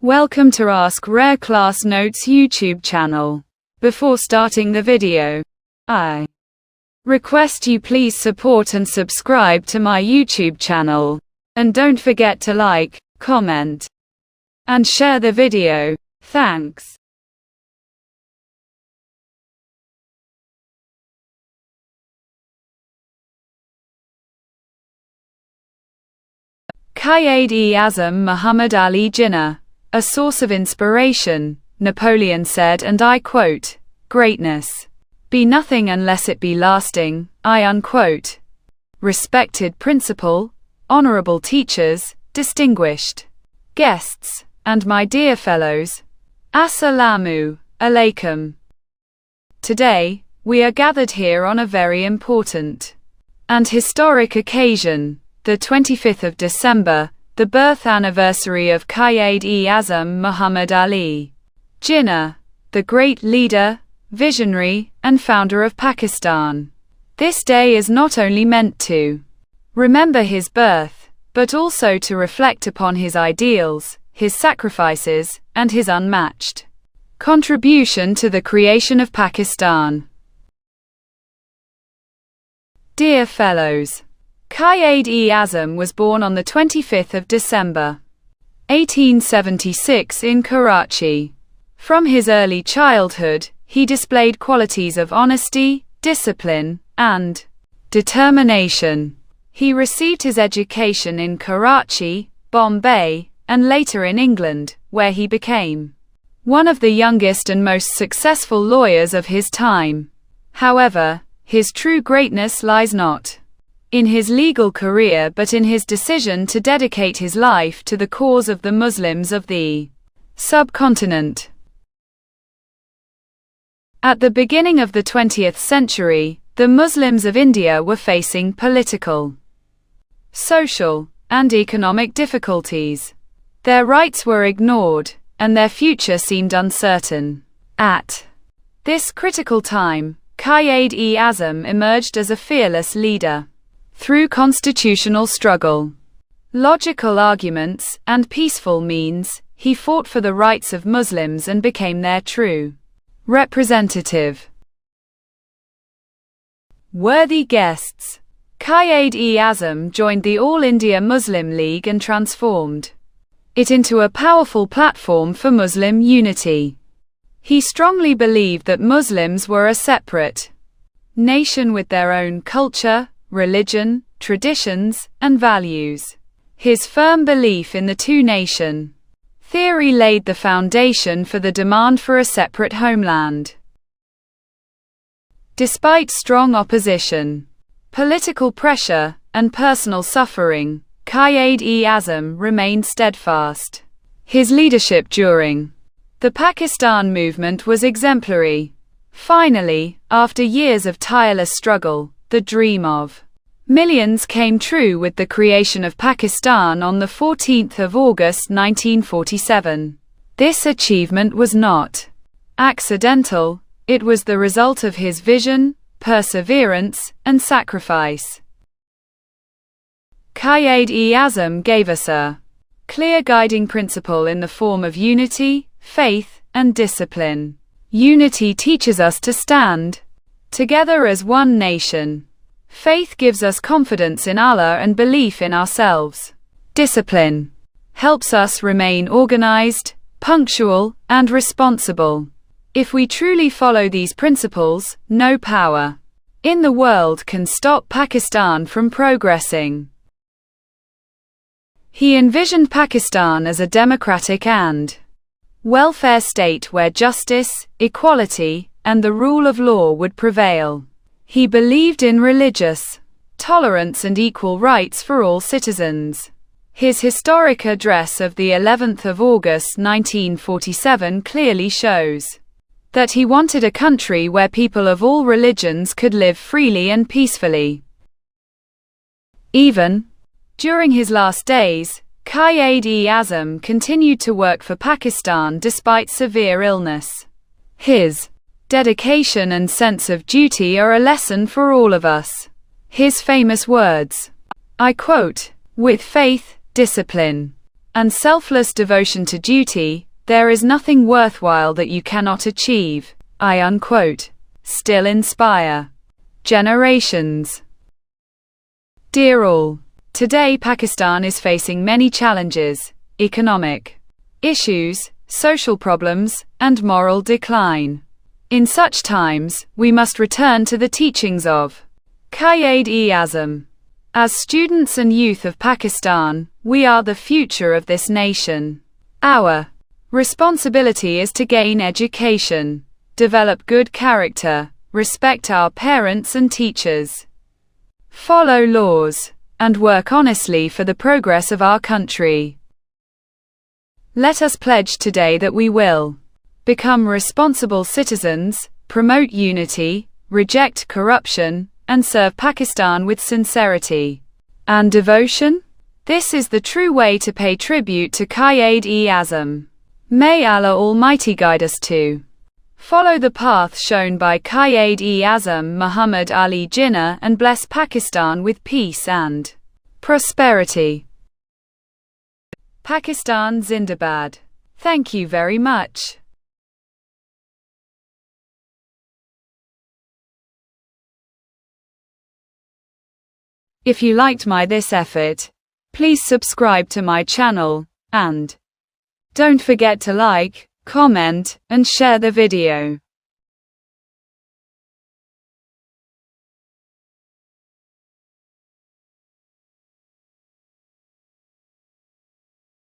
Welcome to Ask Rare Class Notes YouTube channel. Before starting the video, I request you please support and subscribe to my YouTube channel. And don't forget to like, comment, and share the video. Thanks. Quaid-e-Azam Muhammad Ali Jinnah. A source of inspiration, Napoleon said, and I quote, "Greatness be nothing unless it be lasting," I unquote. Respected principal, honorable teachers, distinguished guests, and my dear fellows, Assalamu alaikum. Today, we are gathered here on a very important and historic occasion, the 25th of December, the birth anniversary of Quaid-e-Azam Muhammad Ali Jinnah, the great leader, visionary, and founder of Pakistan. This day is not only meant to remember his birth, but also to reflect upon his ideals, his sacrifices, and his unmatched contribution to the creation of Pakistan. Dear fellows, Quaid-e-Azam was born on the 25th of December, 1876 in Karachi. From his early childhood, he displayed qualities of honesty, discipline, and determination. He received his education in Karachi, Bombay, and later in England, where he became one of the youngest and most successful lawyers of his time. However, his true greatness lies not in his legal career but in his decision to dedicate his life to the cause of the Muslims of the subcontinent. At the beginning of the 20th century, the Muslims of India were facing political, social, and economic difficulties. Their rights were ignored, and their future seemed uncertain. At this critical time, Quaid-e-Azam emerged as a fearless leader. Through constitutional struggle, logical arguments, and peaceful means, he fought for the rights of Muslims and became their true representative. Worthy guests, Quaid-e-Azam joined the All India Muslim League and transformed it into a powerful platform for Muslim unity. He strongly believed that Muslims were a separate nation with their own culture, religion, traditions, and values. His firm belief in the two-nation theory laid the foundation for the demand for a separate homeland. Despite strong opposition, political pressure, and personal suffering, Quaid-e-Azam remained steadfast. His leadership during the Pakistan movement was exemplary. Finally, after years of tireless struggle, the dream of millions came true with the creation of Pakistan on the 14th of August 1947. This achievement was not accidental, it was the result of his vision, perseverance, and sacrifice. Quaid-e-Azam gave us a clear guiding principle in the form of unity, faith, and discipline. Unity teaches us to stand together as one nation. Faith gives us confidence in Allah and belief in ourselves. Discipline helps us remain organized, punctual, and responsible. If we truly follow these principles, no power in the world can stop Pakistan from progressing. He envisioned Pakistan as a democratic and welfare state where justice, equality, and the rule of law would prevail. He believed in religious tolerance and equal rights for all citizens. His historic address of the 11th of August 1947 clearly shows that he wanted a country where people of all religions could live freely and peacefully. Even during his last days, Quaid-e-Azam continued to work for Pakistan despite severe illness. His dedication and sense of duty are a lesson for all of us. His famous words, I quote, "With faith, discipline, and selfless devotion to duty, there is nothing worthwhile that you cannot achieve. I unquote. Still inspire generations. Dear all, today Pakistan is facing many challenges: economic issues, social problems, and moral decline. In such times, we must return to the teachings of Quaid-e-Azam. As students and youth of Pakistan, we are the future of this nation. Our responsibility is to gain education, develop good character, respect our parents and teachers, follow laws, and work honestly for the progress of our country. Let us pledge today that we will become responsible citizens, promote unity, reject corruption, and serve Pakistan with sincerity and devotion. This is the true way to pay tribute to Quaid-e-Azam. May Allah Almighty guide us to follow the path shown by Quaid-e-Azam Muhammad Ali Jinnah and bless Pakistan with peace and prosperity. Pakistan Zindabad. Thank you very much. If you liked this effort, please subscribe to my channel, and don't forget to like, comment, and share the video.